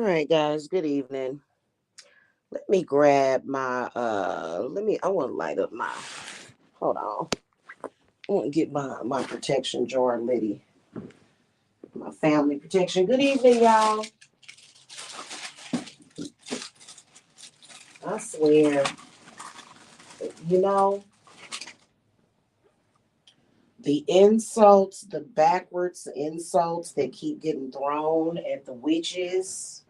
right, guys, good evening. Let me grab my I want to light up my hold on. I want to get my protection jar litty. My family protection. Good evening, y'all. I swear, you know, the insults, the backwards insults that keep getting thrown at the witches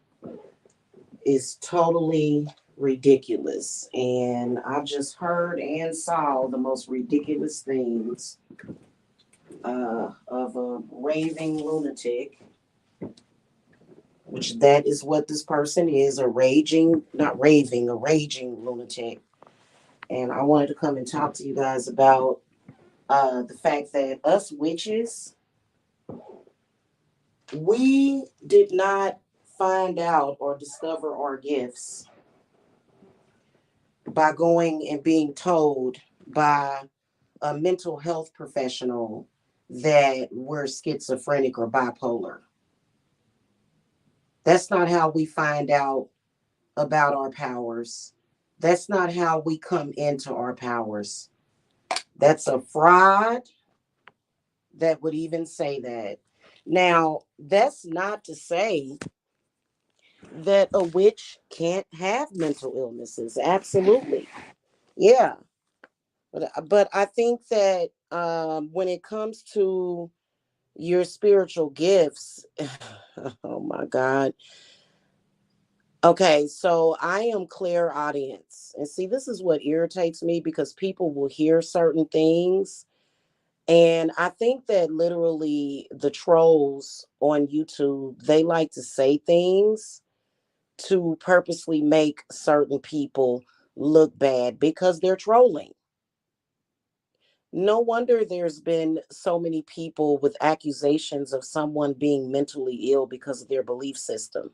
is totally ridiculous. And I've just heard and saw the most ridiculous things of a raving lunatic, which that is what this person is, a raging, not raving, a raging lunatic. And I wanted to come and talk to you guys about the fact that us witches, we did not find out or discover our gifts by going and being told by a mental health professional that we're schizophrenic or bipolar. That's not how we find out about our powers. That's not how we come into our powers. That's a fraud that would even say that. Now, that's not to say that a witch can't have mental illnesses. Absolutely. Yeah. But I think that when it comes to your spiritual gifts, oh my God. Okay, so I am clairaudience. And see, this is what irritates me because people will hear certain things. And I think that literally the trolls on YouTube, they like to say things to purposely make certain people look bad because they're trolling. No wonder there's been so many people with accusations of someone being mentally ill because of their belief system.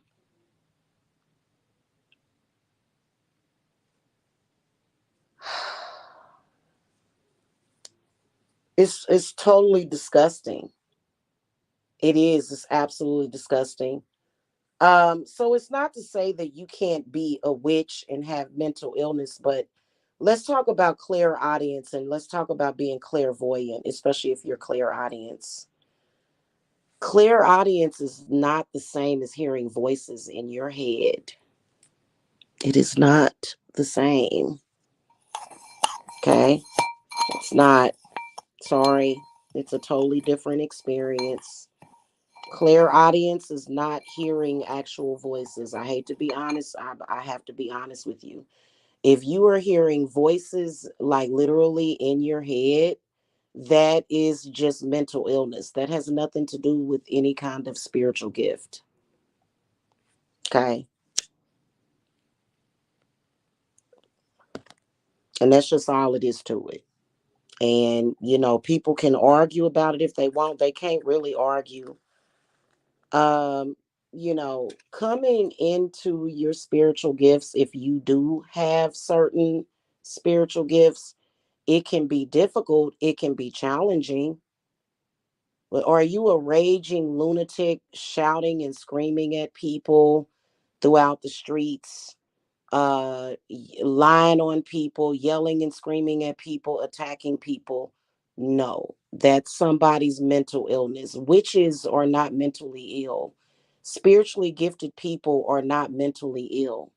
It's totally disgusting. It is. It's absolutely disgusting. So it's not to say that you can't be a witch and have mental illness, but let's talk about clairaudience and let's talk about being clairvoyant, especially if you're clairaudience. Clairaudience is not the same as hearing voices in your head. It is not the same. Okay? It's not. Sorry. It's a totally different experience. Clairaudience is not hearing actual voices. I hate to be honest. I have to be honest with you. If you are hearing voices like literally in your head, that is just mental illness. That has nothing to do with any kind of spiritual gift. Okay. And that's just all it is to it. And, people can argue about it if they want. They can't really argue. Um, Coming into your spiritual gifts, if you do have certain spiritual gifts, it can be difficult, it can be challenging. But are you a raging lunatic shouting and screaming at people throughout the streets, lying on people, yelling and screaming at people, attacking people? No, that's somebody's mental illness. Witches are not mentally ill. Spiritually gifted people are not mentally ill.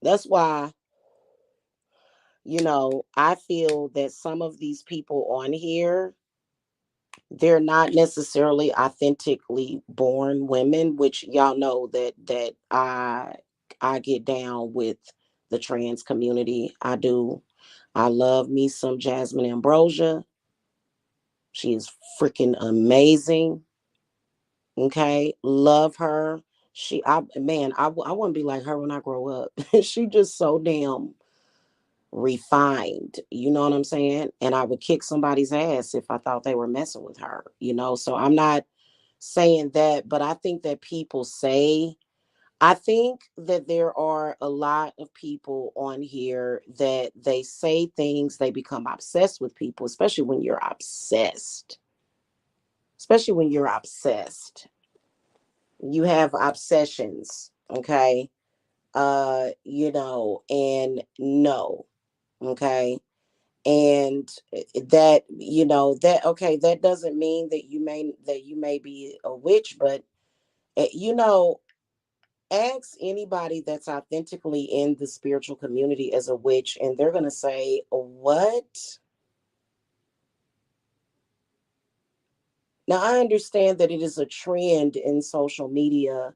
That's why, I feel that some of these people on here, they're not necessarily authentically born women, which y'all know that I get down with the trans community. I do. I love me some Jasmine Ambrosia. She is freaking amazing. Okay, love her. I want to be like her when I grow up. She just so damn refined. You know what I'm saying? And I would kick somebody's ass if I thought they were messing with her. So I'm not saying that, but I think that I think that there are a lot of people on here that they say things, they become obsessed with people, especially when you're obsessed. especially when you're obsessed. You have obsessions, okay? And no, okay? And that, that, okay, that doesn't mean that you may be a witch, but uh, you know, ask anybody that's authentically in the spiritual community as a witch, and they're going to say, what? Now, I understand that it is a trend in social media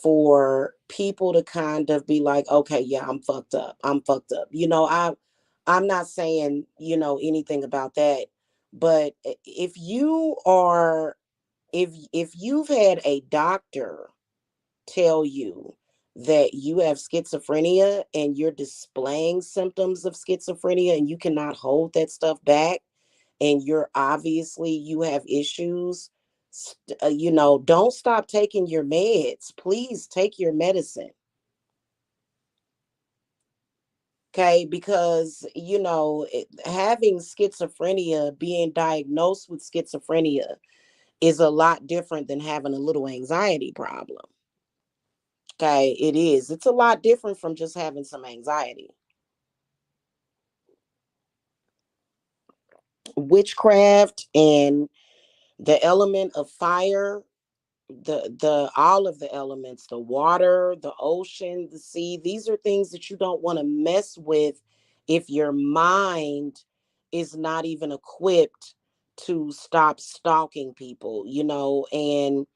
for people to kind of be like, okay, yeah, I'm fucked up. I'm fucked up. I'm not saying, anything about that. But if you are, if you've had a doctor tell you that you have schizophrenia and you're displaying symptoms of schizophrenia and you cannot hold that stuff back, and you have issues, don't stop taking your meds. Please take your medicine. Okay, because having schizophrenia, being diagnosed with schizophrenia, is a lot different than having a little anxiety problem. Okay, it is. It's a lot different from just having some anxiety. Witchcraft and the element of fire, the all of the elements, the water, the ocean, the sea, these are things that you don't want to mess with if your mind is not even equipped to stop stalking people, and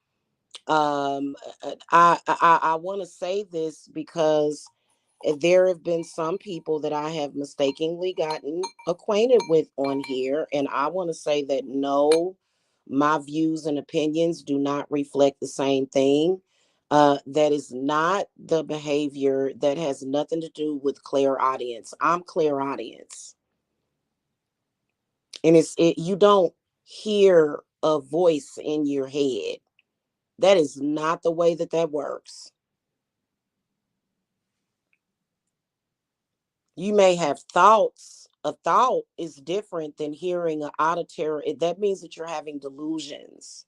I want to say this because there have been some people that I have mistakenly gotten acquainted with on here, and I want to say that no, my views and opinions do not reflect the same thing. That is not the behavior. That has nothing to do with clairaudience. I'm clairaudience, and you don't hear a voice in your head. That is not the way that works. You may have thoughts. A thought is different than hearing an auditory. That means that you're having delusions.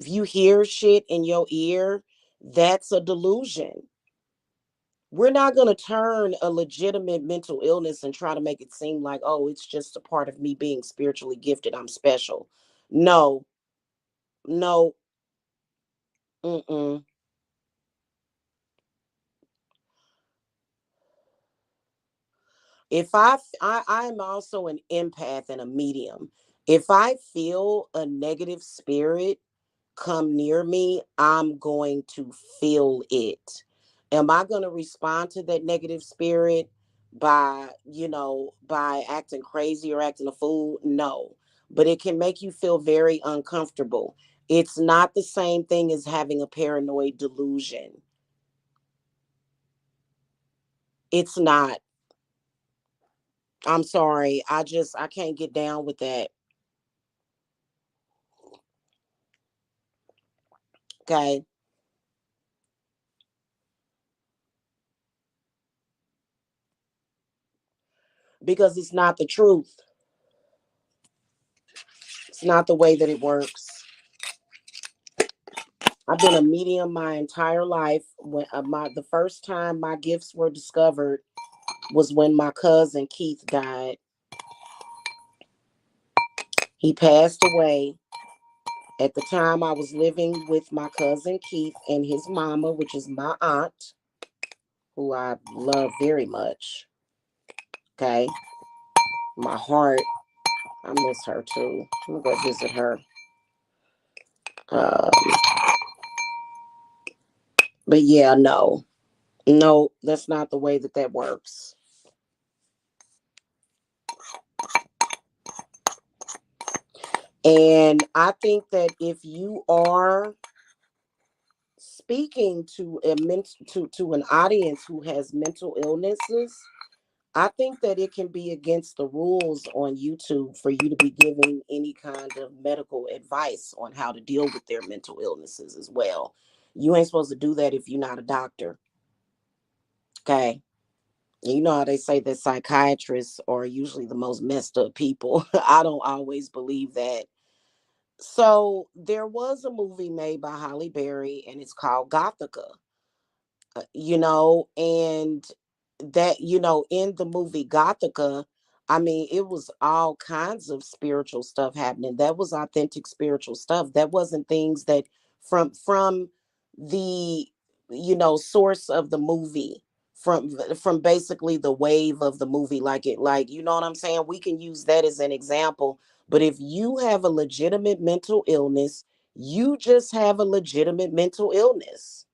If you hear shit in your ear, that's a delusion. We're not going to turn a legitimate mental illness and try to make it seem like, oh, it's just a part of me being spiritually gifted. I'm special. No, no. Mm-mm. If I'm also an empath and a medium. If I feel a negative spirit come near me, I'm going to feel it. Am I going to respond to that negative spirit by acting crazy or acting a fool? No. But it can make you feel very uncomfortable. It's not the same thing as having a paranoid delusion. It's not. I'm sorry. I can't get down with that. Okay? Because it's not the truth. It's not the way that it works. I've been a medium my entire life. When the first time my gifts were discovered was when my cousin Keith died. He passed away. At the time, I was living with my cousin Keith and his mama, which is my aunt, who I love very much. Okay, my heart, I miss her too. I'm gonna go visit her. Um, but yeah, no, no, that's not the way that works. And I think that if you are speaking to to an audience who has mental illnesses, I think that it can be against the rules on YouTube for you to be giving any kind of medical advice on how to deal with their mental illnesses as well. You ain't supposed to do that if you're not a doctor. Okay. You know how they say that psychiatrists are usually the most messed up people. I don't always believe that. So there was a movie made by Holly Berry, and it's called Gothica. And that, in the movie Gothica, I mean, it was all kinds of spiritual stuff happening. That was authentic spiritual stuff. That wasn't things that from the, source of the movie, from basically the wave of the movie, like, you know what I'm saying? We can use that as an example. But if you have a legitimate mental illness, you just have a legitimate mental illness.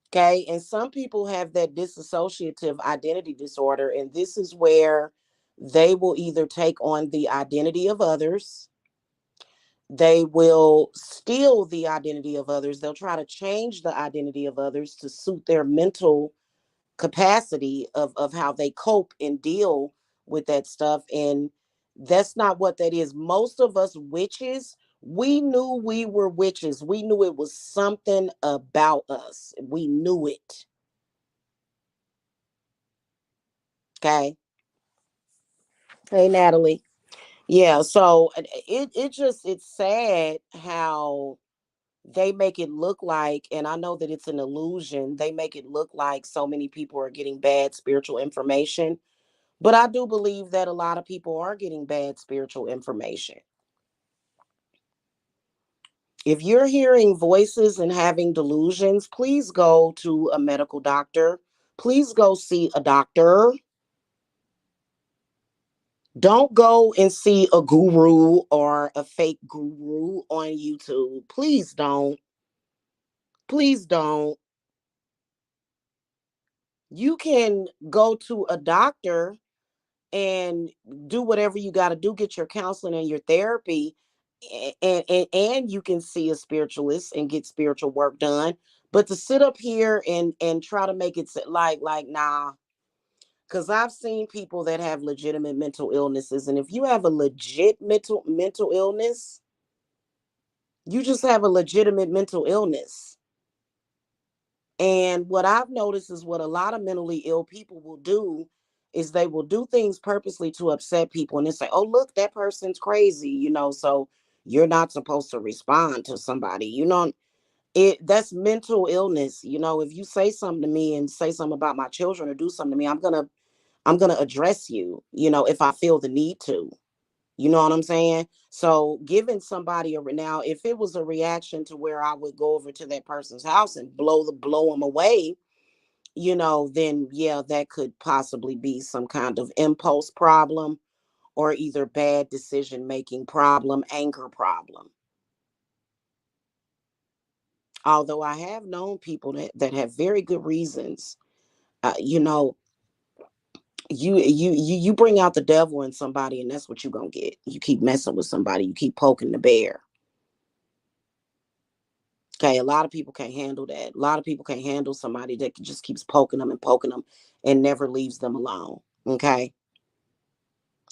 Okay. And some people have that dissociative identity disorder. And this is where they will either take on the identity of others, they will steal the identity of others, they'll try to change the identity of others to suit their mental capacity of how they cope and deal with that stuff. And that's not what that is. Most of us witches, we knew we were witches. We knew it was something about us. We knew it. Okay. Hey, Natalie. Yeah. So it's sad how they make it look like, and I know that it's an illusion, they make it look like so many people are getting bad spiritual information. But I do believe that a lot of people are getting bad spiritual information. If you're hearing voices and having delusions, please go to a medical doctor. Please go see a doctor. Don't go and see a guru or a fake guru on YouTube. Please don't. Please don't. You can go to a doctor and do whatever you got to do, get your counseling and your therapy, and you can see a spiritualist and get spiritual work done. But to sit up here and try to make it like nah, because I've seen people that have legitimate mental illnesses, and if you have a legit mental illness, you just have a legitimate mental illness. And what I've noticed is what a lot of mentally ill people will do is they will do things purposely to upset people, and they say, "Oh, look, that person's crazy," so you're not supposed to respond to somebody. That's mental illness. If you say something to me and say something about my children or do something to me, I'm gonna address you, if I feel the need to. You know what I'm saying? So giving somebody now, if it was a reaction to where I would go over to that person's house and blow them away, then yeah, that could possibly be some kind of impulse problem or either bad decision making problem, anger problem. Although I have known people that have very good reasons, uh, you know, you bring out the devil in somebody, and that's what you're gonna get. You keep messing with somebody, you keep poking the bear. Okay, a lot of people can't handle that. A lot of people can't handle somebody that just keeps poking them and never leaves them alone. Okay.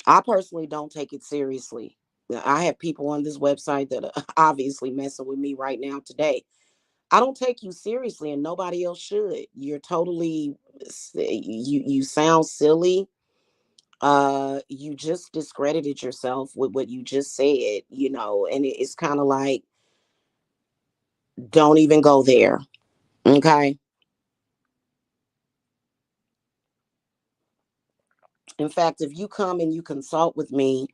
I personally don't take it seriously. I have people on this website that are obviously messing with me right now today. I don't take you seriously, and nobody else should. You're totally, you sound silly. You just discredited yourself with what you just said, and it's kind of like, don't even go there. Okay. In fact, if you come and you consult with me,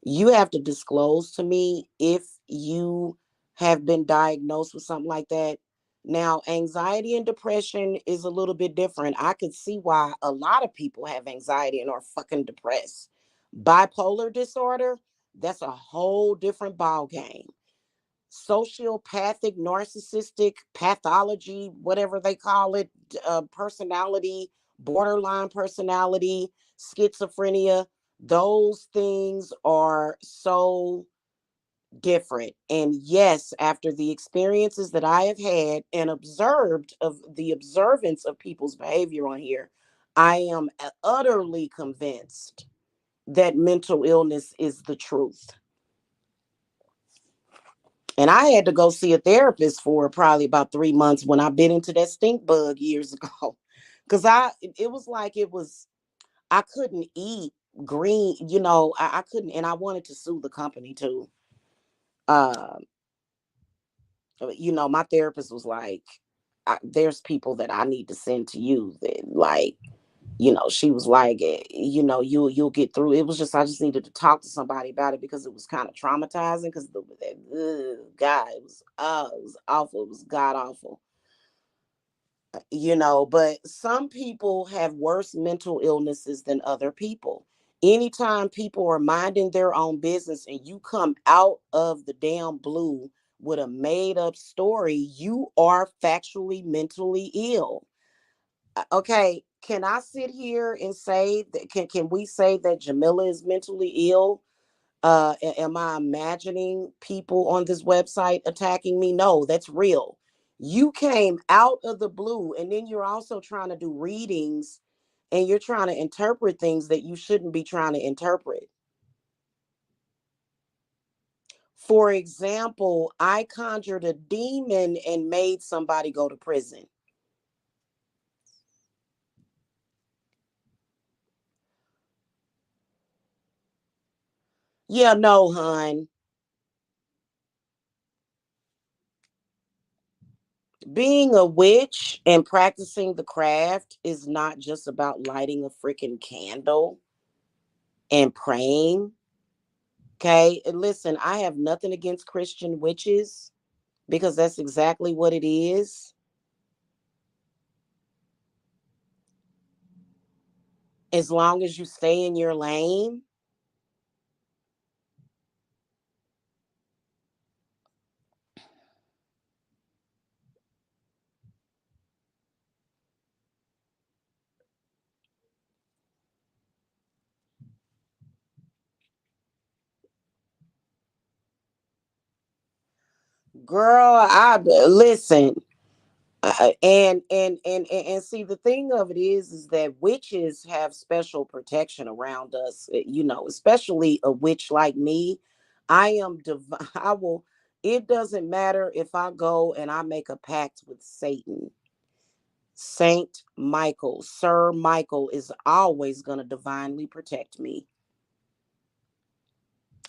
you have to disclose to me if you have been diagnosed with something like that. Now, anxiety and depression is a little bit different. I could see why a lot of people have anxiety and are fucking depressed. Bipolar disorder, that's a whole different ball game. Sociopathic, narcissistic pathology, whatever they call it, personality, borderline personality, schizophrenia, those things are so different. And yes, after the experiences that I have had and observed of the observance of people's behavior on here, I am utterly convinced that mental illness is the truth. And I had to go see a therapist for probably about 3 months when I bit into that stink bug years ago. Cause it was like I couldn't eat. green, I couldn't, and I wanted to sue the company too. Uh, my therapist was like, there's people that I need to send to you that, like, she was like, you'll get through. It was just, I just needed to talk to somebody about it because it was kind of traumatizing. Because God, it was awful. It was god awful. But some people have worse mental illnesses than other people. Anytime people are minding their own business and you come out of the damn blue with a made up story, you are factually mentally ill. Okay, can I sit here and say that, can we say that Jamila is mentally ill? Am I imagining people on this website attacking me? No, that's real. You came out of the blue, and then you're also trying to do readings, and you're trying to interpret things that you shouldn't be trying to interpret. For example, I conjured a demon and made somebody go to prison. Yeah, no, hun. Being a witch and practicing the craft is not just about lighting a freaking candle and praying. Okay. And listen, I have nothing against Christian witches because that's exactly what it is. As long as you stay in your lane. Girl, I listen. And see, the thing of it is that witches have special protection around us. Especially a witch like me. I am divine. I will. It doesn't matter if I go and I make a pact with Satan. Saint Michael, Sir Michael is always going to divinely protect me.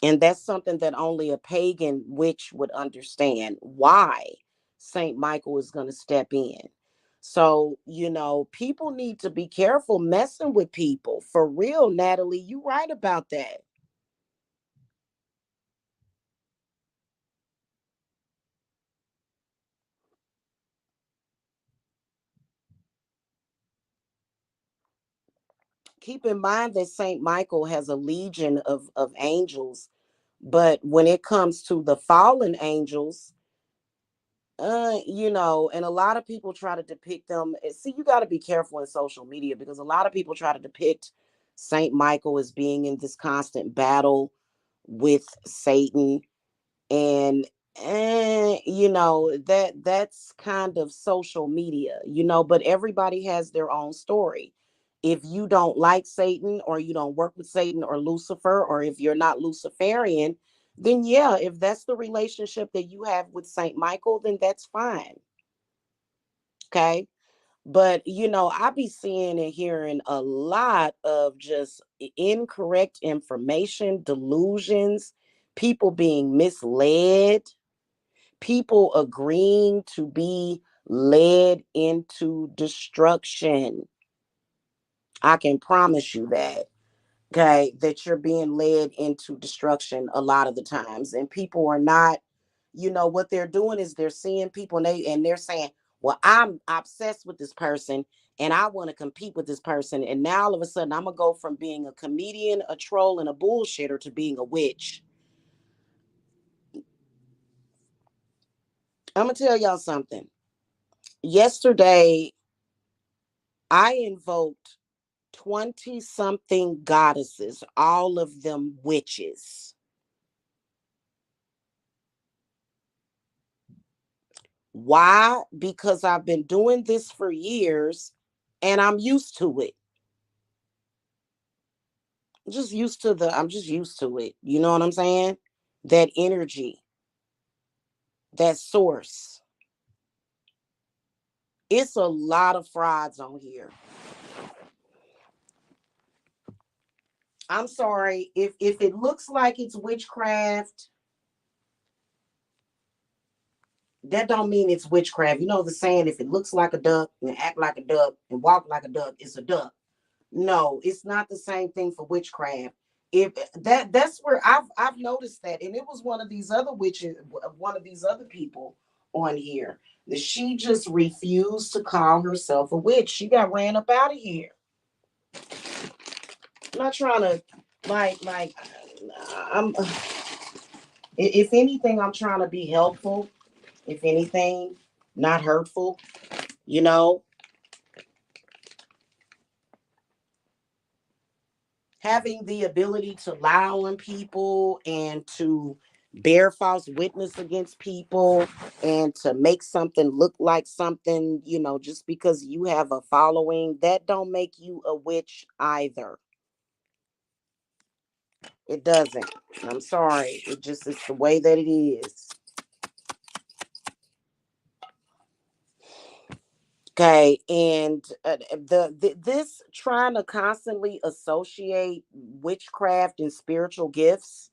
And that's something that only a pagan witch would understand why Saint Michael is going to step in. So, people need to be careful messing with people. For real, Natalie, you right about that. Keep in mind that Saint Michael has a legion of angels, but when it comes to the fallen angels, and a lot of people try to depict them. See, you got to be careful in social media because a lot of people try to depict Saint Michael as being in this constant battle with Satan, and that's kind of social media, but everybody has their own story. If you don't like Satan, or you don't work with Satan or Lucifer, or if you're not Luciferian, then yeah, if that's the relationship that you have with Saint Michael, then that's fine. Okay. But I be seeing and hearing a lot of just incorrect information, delusions, people being misled, people agreeing to be led into destruction. I can promise you that. Okay, that you're being led into destruction a lot of the times, and people are not. What they're doing is they're seeing people, and they're saying, well, I'm obsessed with this person and I want to compete with this person, and now all of a sudden I'm gonna go from being a comedian, a troll, and a bullshitter to being a witch. I'm gonna tell y'all something. Yesterday I invoked 20 something goddesses, all of them witches. Why? Because I've been doing this for years and I'm used to it. I'm just used to it. You know what I'm saying? That energy, that source. It's a lot of frauds on here. I'm sorry. If it looks like it's witchcraft, that don't mean it's witchcraft. You know the saying, if it looks like a duck and act like a duck and walk like a duck, it's a duck. No, it's not the same thing for witchcraft. If that's where I've noticed that, and it was one of these other witches, one of these other people on here, that she just refused to call herself a witch. She got ran up out of here. I'm not trying to like I'm if anything, I'm trying to be helpful. If anything, not hurtful. You know, having the ability to lie on people and to bear false witness against people and to make something look like something, just because you have a following, that don't make you a witch either. It doesn't. I'm sorry. It just is the way that it is. Okay, and this trying to constantly associate witchcraft and spiritual gifts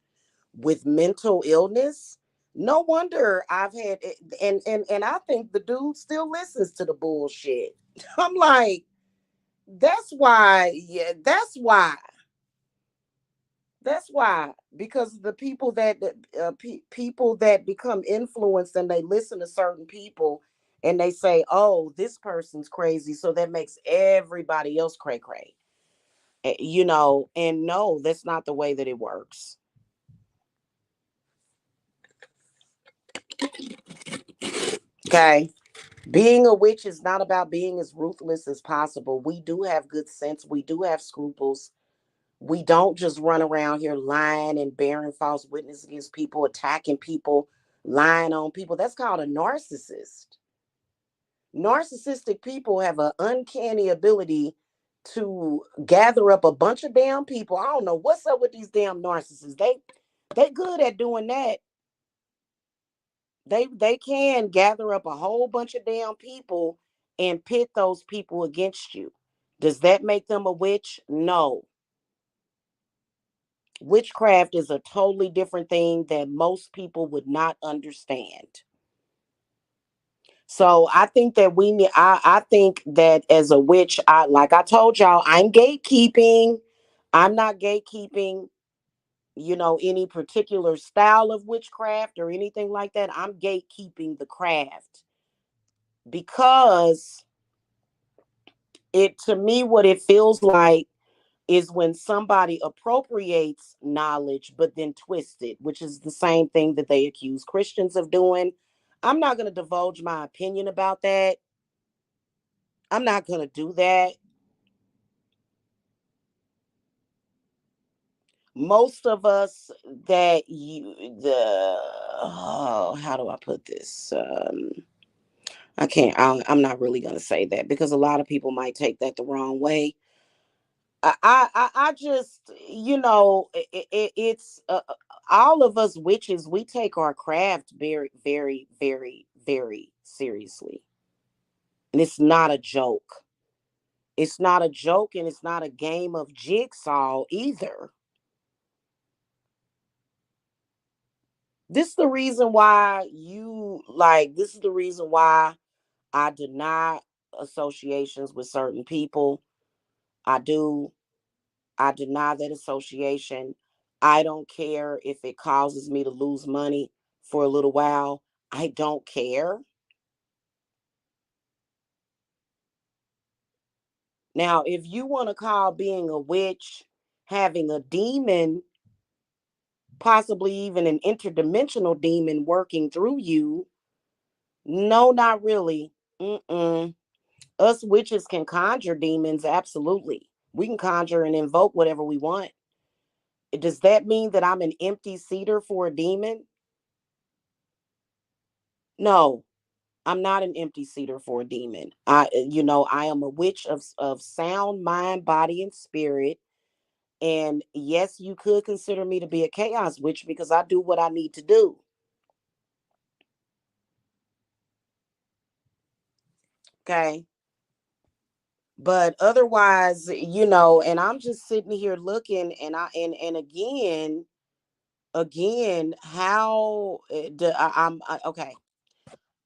with mental illness. No wonder I've had and I think the dude still listens to the bullshit. I'm like, that's why, yeah, that's why, because the people people that become influenced and they listen to certain people and they say, "Oh, this person's crazy," so that makes everybody else cray cray. And no, that's not the way that it works. Okay. Being a witch is not about being as ruthless as possible. We do have good sense. We do have scruples. We don't just run around here lying and bearing false witness against people, attacking people, lying on people. That's called a narcissist. Narcissistic people have an uncanny ability to gather up a bunch of damn people. I don't know what's up with these damn narcissists. They good at doing that. They can gather up a whole bunch of damn people and pit those people against you. Does that make them a witch? No. Witchcraft is a totally different thing that most people would not understand. So I think that we need I think that as a witch, like I told y'all, I'm gatekeeping. I'm not gatekeeping, any particular style of witchcraft or anything like that. I'm gatekeeping the craft because it to me what it feels like is when somebody appropriates knowledge but then twists it, which is the same thing that they accuse Christians of doing. I'm not going to divulge my opinion about that. I'm not going to do that. Most of us that you the oh, how do I put this? I can't. I'm not really going to say that because a lot of people might take that the wrong way. I just, it's all of us witches. We take our craft very, very, very, very seriously, and it's not a joke. It's not a joke, and it's not a game of jigsaw either. This is the reason why This is the reason why I deny associations with certain people. I do. I deny that association. I don't care if it causes me to lose money for a little while. I don't care. Now, if you want to call being a witch having a demon, possibly even an interdimensional demon working through you, no, not really. Mm-mm. Us witches can conjure demons, absolutely. We can conjure and invoke whatever we want. Does that mean that I'm an empty seater for a demon? No, I'm not an empty seater for a demon. I am a witch of sound mind, body, and spirit. And yes, you could consider me to be a chaos witch because I do what I need to do. Okay. But otherwise, and I'm just sitting here looking, and and again, how okay.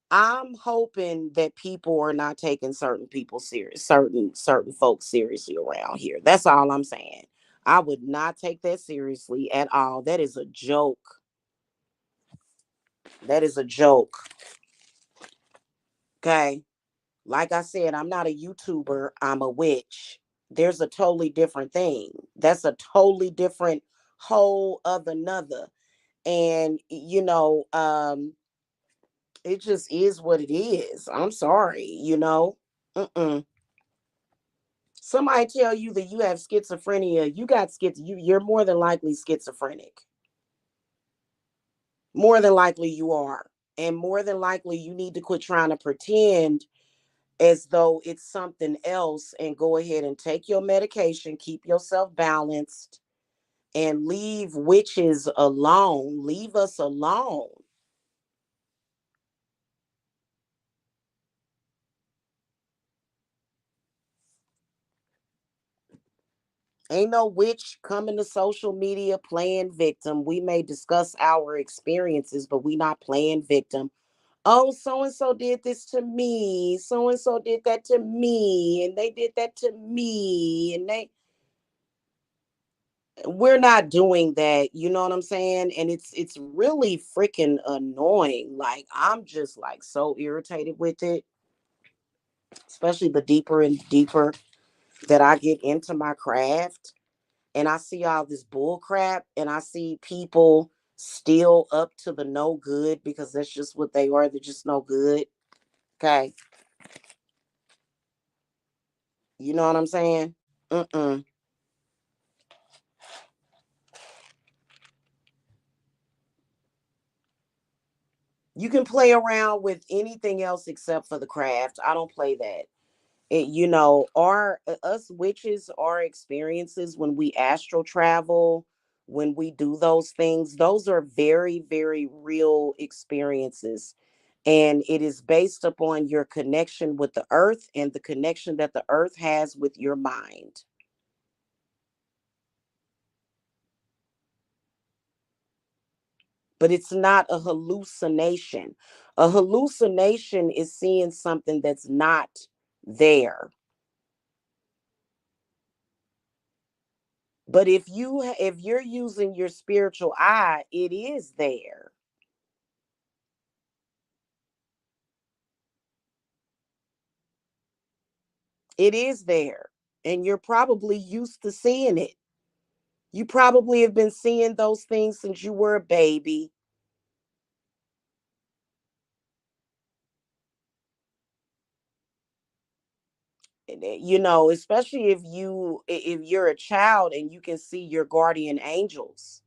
I'm hoping that people are not taking certain people serious, certain folks seriously around here. That's all I'm saying. I would not take that seriously at all. That is a joke. That is a joke. Okay. Like I said, I'm not a YouTuber. I'm a witch. There's a totally different thing. That's a totally different whole of another. And it just is what it is. I'm sorry. Mm-mm. Somebody tell you that you have schizophrenia, you got you're more than likely schizophrenic. More than likely you are. And more than likely you need to quit trying to pretend as though it's something else and go ahead and take your medication, keep yourself balanced, and leave witches alone. Leave us alone. Ain't no witch coming to social media playing victim. We may discuss our experiences, but we not playing victim. Oh, so and so did this to me. So and so did that to me, and they did that to me, and we're not doing that. You know what I'm saying? And it's really freaking annoying. Like I'm just like so irritated with it, especially the deeper and deeper that I get into my craft and I see all this bull crap and I see people still up to the no good because that's just what they are. They're just no good. Okay. You know what I'm saying? Mm-mm. You can play around with anything else except for the craft. I don't play that. Our us witches, our experiences when we astral travel, when we do those things, those are very, very real experiences. And it is based upon your connection with the earth and the connection that the earth has with your mind. But it's not a hallucination. A hallucination is seeing something that's not there. But if you're using your spiritual eye, it is there. It is there. And you're probably used to seeing it. You probably have been seeing those things since you were a baby. Especially if you're a child and you can see your guardian angels,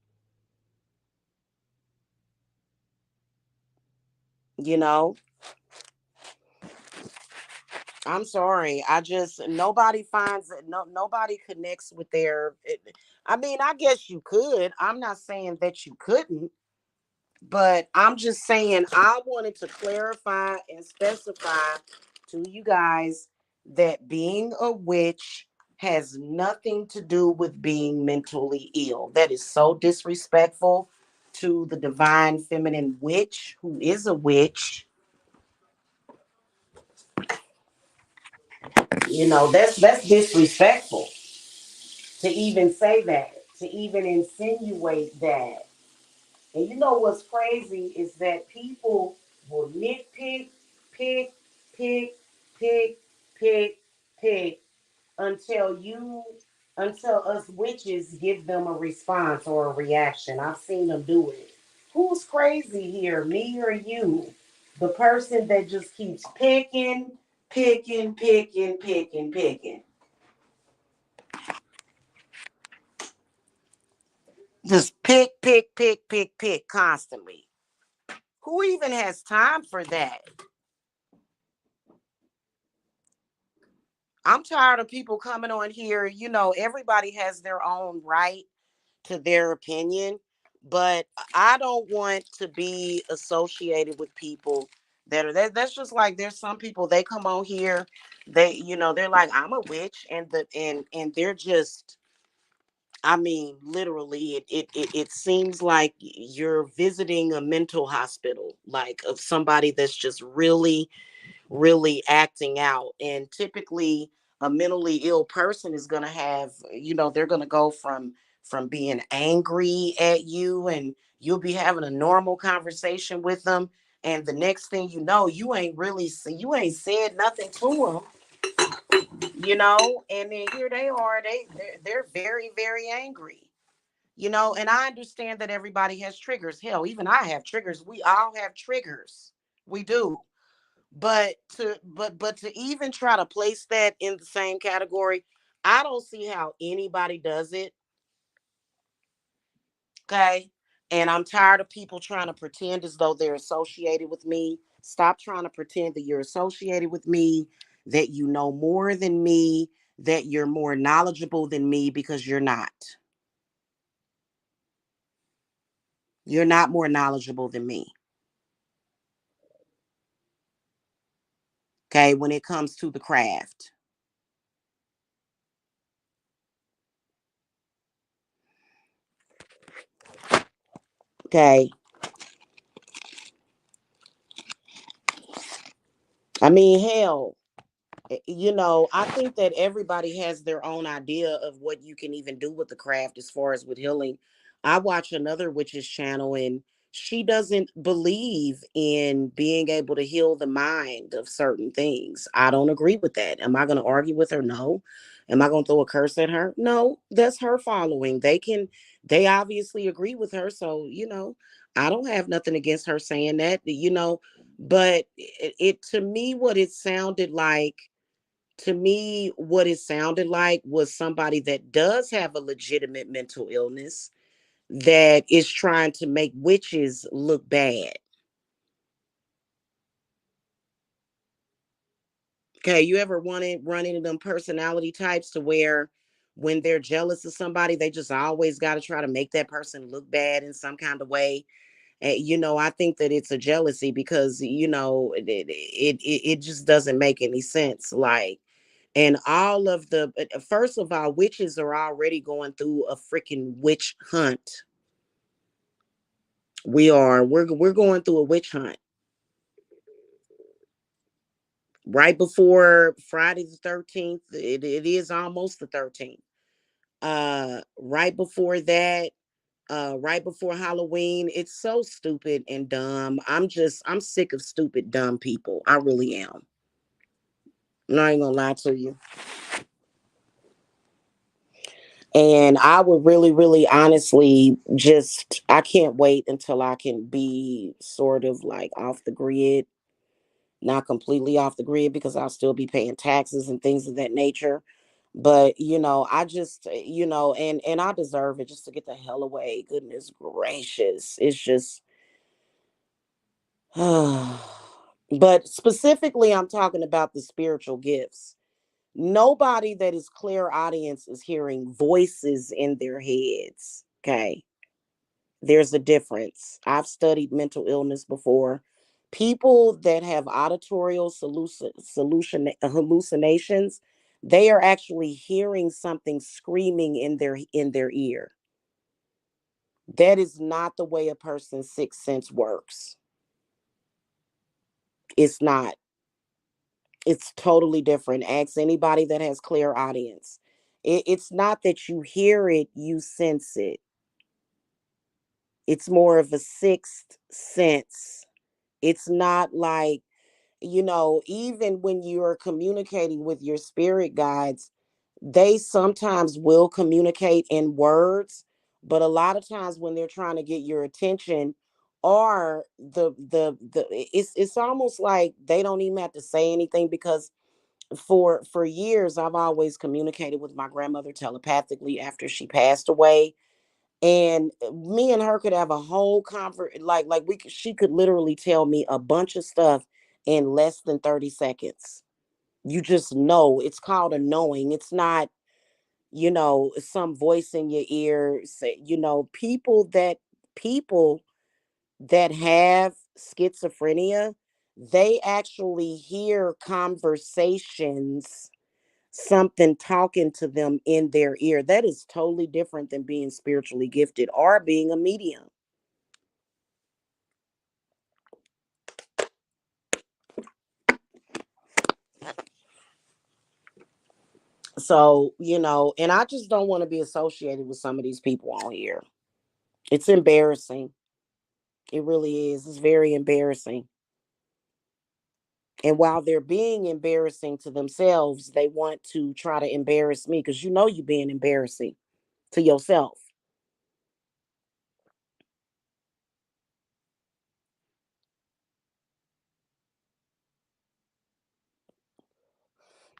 you know. I'm sorry. I just nobody finds it. No, nobody connects with I mean, I guess you could. I'm not saying that you couldn't, but I'm just saying I wanted to clarify and specify to you guys that being a witch has nothing to do with being mentally ill. That is so disrespectful to the divine feminine witch who is a witch. That's disrespectful to even say that, to even insinuate that. And you know what's crazy is that people will nitpick, pick, pick, pick, pick, pick until you, until us witches give them a response or a reaction. I've seen them do it. Who's crazy here, me or you? The person that just keeps picking, picking, picking, picking, picking. Just pick, pick, pick, pick, pick constantly. Who even has time for that? I'm tired of people coming on here. Everybody has their own right to their opinion, but I don't want to be associated with people That's just like there's some people they come on here, they're like I'm a witch, and they're just, I mean, literally, it seems like you're visiting a mental hospital, like of somebody that's just really, really acting out. And typically, a mentally ill person is going to have, they're going to go from being angry at you, and you'll be having a normal conversation with them, and the next thing you know, you ain't said nothing to them. And then here they are, they're very, very angry. And I understand that everybody has triggers. Hell, even I have triggers. We all have triggers. We do. But to even try to place that in the same category, I don't see how anybody does it. Okay. And I'm tired of people trying to pretend as though they're associated with me. Stop trying to pretend that you're associated with me, that you know more than me, that you're more knowledgeable than me, because you're not. You're not more knowledgeable than me. Okay. When it comes to the craft. Okay. I mean, hell, I think that everybody has their own idea of what you can even do with the craft as far as with healing. I watch another witch's channel, and she doesn't believe in being able to heal the mind of certain things. I don't agree with that. Am I going to argue with her? No. Am I going to throw a curse at her? No. That's her following. They obviously agree with her. So, I don't have nothing against her saying that. But it to me, what it sounded like was somebody that does have a legitimate mental illness that is trying to make witches look bad. Okay, you ever run into them personality types to where when they're jealous of somebody, they just always got to try to make that person look bad in some kind of way. I think that it's a jealousy because it just doesn't make any sense. Like, and all of the first of all, witches are already going through a freaking witch hunt. We're going through a witch hunt right before Friday the 13th. It is almost the 13th. Right before that, right before Halloween. It's so stupid and dumb. I'm sick of stupid dumb people. I really am. I'm not even gonna lie to you. And I would really, really honestly just, I can't wait until I can be sort of like off the grid, not completely off the grid because I'll still be paying taxes and things of that nature. But I just, and I deserve it just to get the hell away. Goodness gracious. It's just but specifically I'm talking about the spiritual gifts. Nobody that is clear audience is hearing voices in their heads. Okay. There's a difference. I've studied mental illness before. People that have auditorial hallucinations, they are actually hearing something screaming in their ear. That is not the way a person's sixth sense works. It's not. It's totally different. Ask anybody that has clear audience. It's not that you hear it, you sense it. It's more of a sixth sense. It's not like, even when you're communicating with your spirit guides, they sometimes will communicate in words, but a lot of times when they're trying to get your attention, or it's almost like they don't even have to say anything, because for years I've always communicated with my grandmother telepathically after she passed away. And me and her could have a whole like she could literally tell me a bunch of stuff in less than 30 seconds. You just know. It's called a knowing. It's not, some voice in your ear say, people that have schizophrenia, they actually hear conversations, something talking to them in their ear. That is totally different than being spiritually gifted or being a medium. So, and I just don't want to be associated with some of these people on here. It's embarrassing. It really is. It's very embarrassing. And while they're being embarrassing to themselves, they want to try to embarrass me because you're being embarrassing to yourself.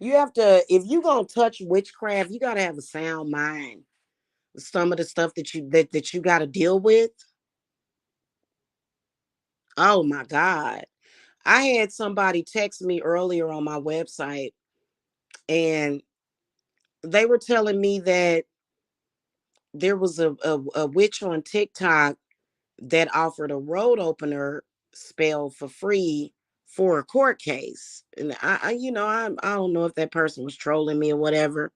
You have to, if you're gonna touch witchcraft, you gotta have a sound mind. Some of the stuff that you gotta deal with. Oh my God. I had somebody text me earlier on my website, and they were telling me that there was a witch on TikTok that offered a road opener spell for free for a court case. And I don't know if that person was trolling me or whatever.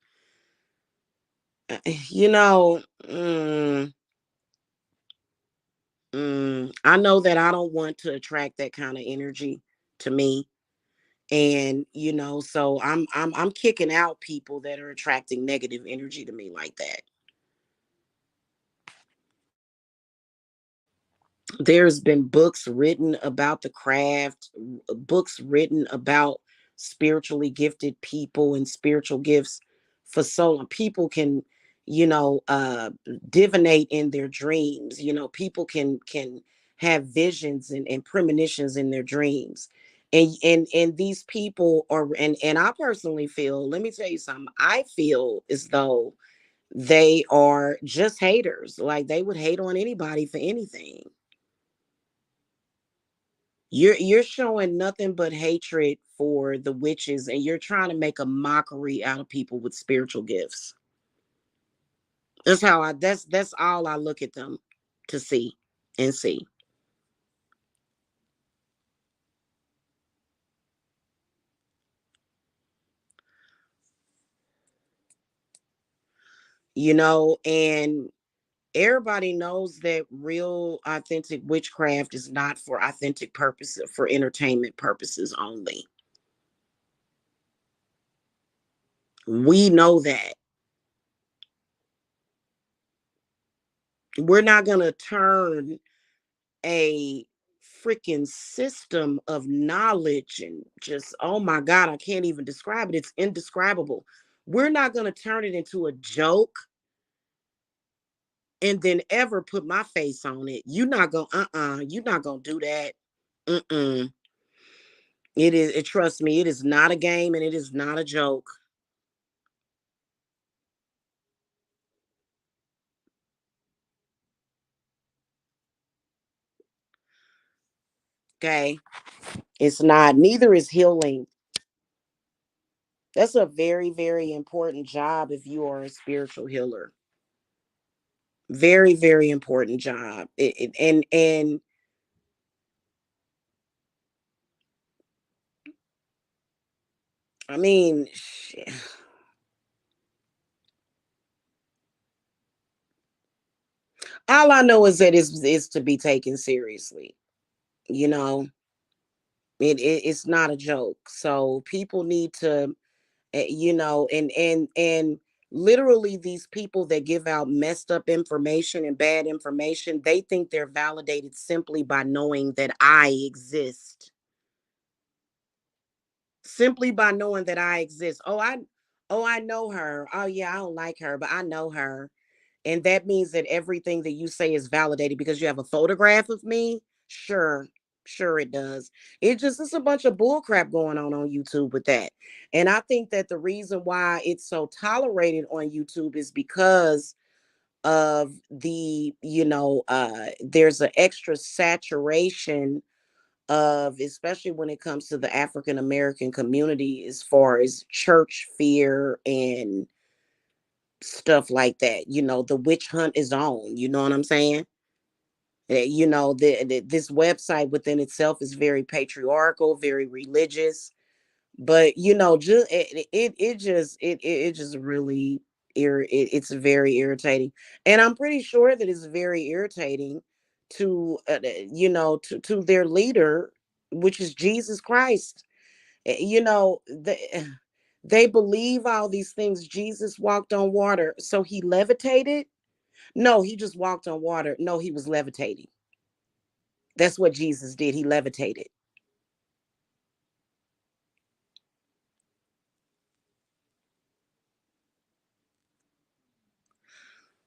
You know, mm, I know that I don't want to attract that kind of energy to me. And so I'm kicking out people that are attracting negative energy to me like that. There's been books written about the craft, books written about spiritually gifted people and spiritual gifts for so long. People can, divinate in their dreams. People can have visions and premonitions in their dreams. And these people are, and I personally feel, let me tell you something, I feel as though they are just haters. Like they would hate on anybody for anything. You're showing nothing but hatred for the witches, and you're trying to make a mockery out of people with spiritual gifts. That's all I look at them to see and see. And everybody knows that real authentic witchcraft is not for authentic purposes, for entertainment purposes only. We know that. We're not going to turn a freaking system of knowledge and just, oh my God, I can't even describe it. It's indescribable. We're not going to turn it into a joke and then ever put my face on it. You're not going you're not going to do that. Mm-mm. Trust me, it is not a game and it is not a joke. Okay. It's not, neither is healing. That's a very, very important job if you are a spiritual healer. Very, very important job. And I mean, all I know is that it's to be taken seriously. You know, it's not a joke. So people need to, and literally these people that give out messed up information and bad information, they think they're validated simply by knowing that I exist. Simply by knowing that I exist. Oh, I know her. Oh yeah, I don't like her, but I know her. And that means that everything that you say is validated because you have a photograph of me? Sure. Sure it does. It's a bunch of bull crap going on YouTube with that. And I think that the reason why it's so tolerated on YouTube is because of there's an extra saturation of, especially when it comes to the African American community, as far as church fear and stuff like that. The witch hunt is on. You know what I'm saying? This website within itself is very patriarchal, very religious. But just it just really it's very irritating. And I'm pretty sure that it's very irritating to to their leader, which is Jesus Christ. They believe all these things. Jesus walked on water, so he levitated. No, he just walked on water. No, he was levitating. That's what Jesus did. He levitated.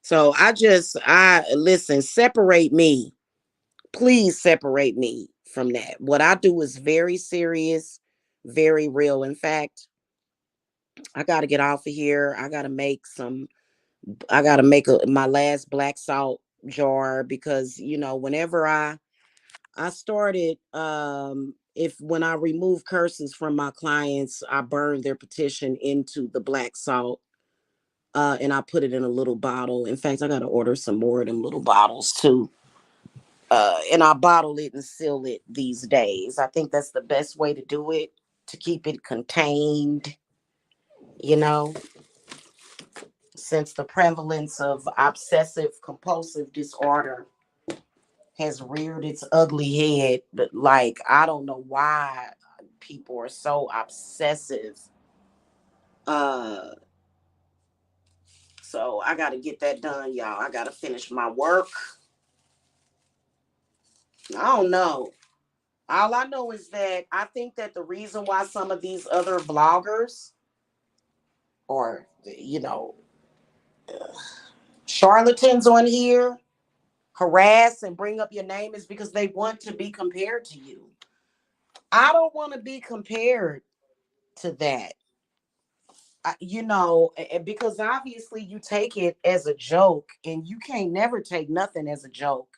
So I listen, separate me. Please separate me from that. What I do is very serious, very real. In fact, I got to get off of here. I got to make my last black salt jar, because whenever I started, if when I remove curses from my clients, I burn their petition into the black salt, and I put it in a little bottle. In fact, I got to order some more of them little bottles too. And I bottle it and seal it these days. I think that's the best way to do it, to keep it contained, you know, since the prevalence of obsessive compulsive disorder has reared its ugly head. But like, I don't know why people are so obsessive. Uh, so I got to get that done, y'all. I got to finish my work. I don't know. All I know is that I think that the reason why some of these other bloggers, or charlatans on here, harass and bring up your name, is because they want to be compared to you. I don't want to be compared to that. Because obviously you take it as a joke, and you can't never take nothing as a joke.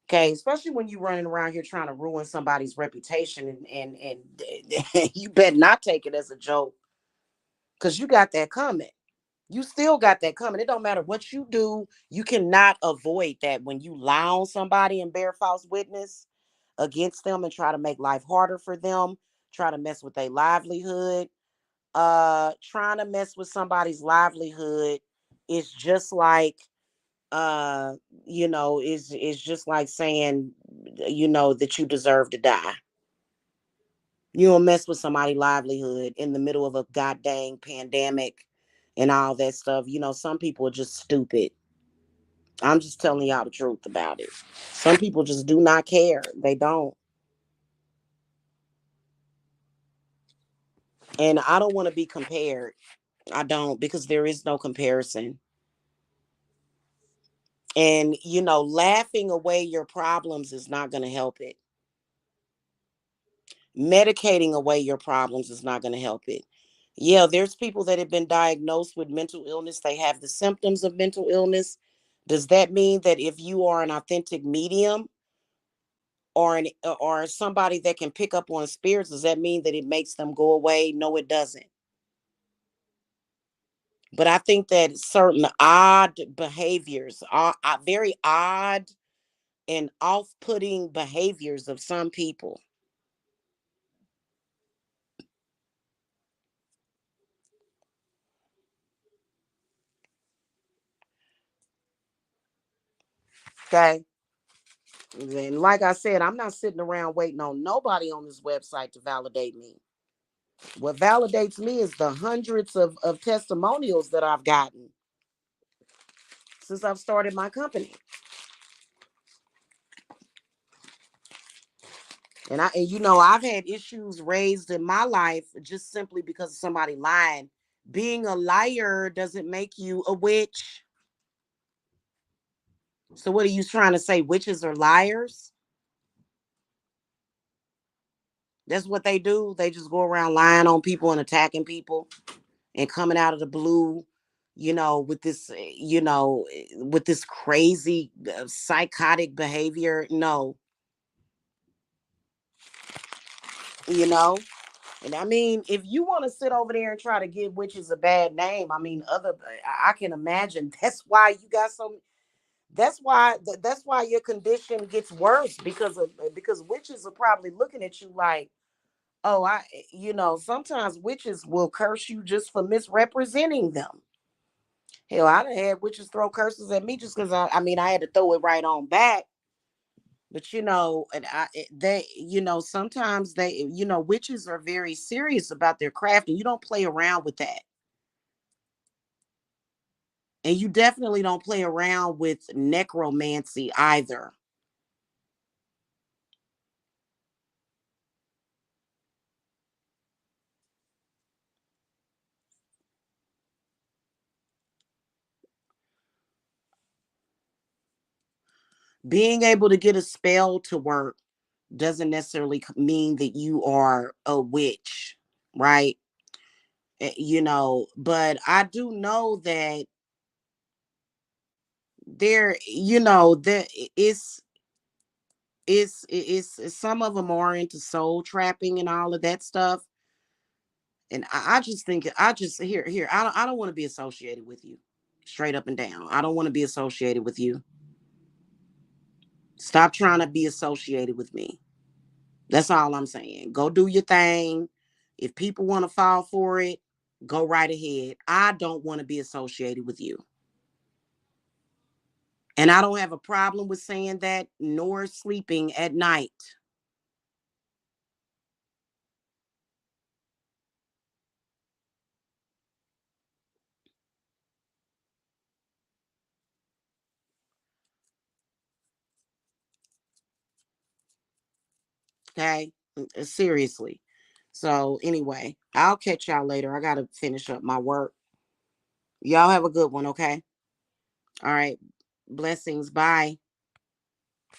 Okay, especially when you're running around here trying to ruin somebody's reputation, and you better not take it as a joke, because you got that coming. You still got that coming. It don't matter what you do. You cannot avoid that when you lie on somebody and bear false witness against them and try to make life harder for them, try to mess with their livelihood. Trying to mess with somebody's livelihood is just like uh is just like saying that you deserve to die. You don't mess with somebody's livelihood in the middle of a goddamn pandemic and all that stuff. Some people are just stupid. I'm just telling y'all the truth about it. Some people just do not care. They don't. And I don't want to be compared. I don't, because there is no comparison. And, laughing away your problems is not going to help it. Medicating away your problems is not going to help it. Yeah, there's people that have been diagnosed with mental illness. They have the symptoms of mental illness. Does that mean that if you are an authentic medium, or somebody that can pick up on spirits, does that mean that it makes them go away? No, it doesn't. But I think that certain odd behaviors are very odd and off-putting behaviors of some people. Okay. And like I said, I'm not sitting around waiting on nobody on this website to validate me. What validates me is the hundreds of testimonials that I've gotten since I've started my company. I've had issues raised in my life just simply because of somebody lying. Being a liar doesn't make you a witch. So what are you trying to say? Witches are liars? That's what they do. They just go around lying on people and attacking people and coming out of the blue, with this crazy psychotic behavior. No, you know. And I mean, if you want to sit over there and try to give witches a bad name, I mean, I can imagine that's why you got some. That's why your condition gets worse, because witches are probably looking at you like, oh, sometimes witches will curse you just for misrepresenting them. Hell, I done had witches throw curses at me just because I had to throw it right on back. But sometimes witches are very serious about their craft, and you don't play around with that. And you definitely don't play around with necromancy either. Being able to get a spell to work doesn't necessarily mean that you are a witch, right? But I do know that there, that it's some of them are into soul trapping and all of that stuff. And I just think I just here I don't want to be associated with you, straight up and down. I don't want to be associated with you. Stop trying to be associated with me. That's all I'm saying. Go do your thing. If people want to fall for it, go right ahead. I don't want to be associated with you. And I don't have a problem with saying that, nor sleeping at night. Okay? Seriously. So, anyway, I'll catch y'all later. I got to finish up my work. Y'all have a good one, okay? All right. Blessings. Bye.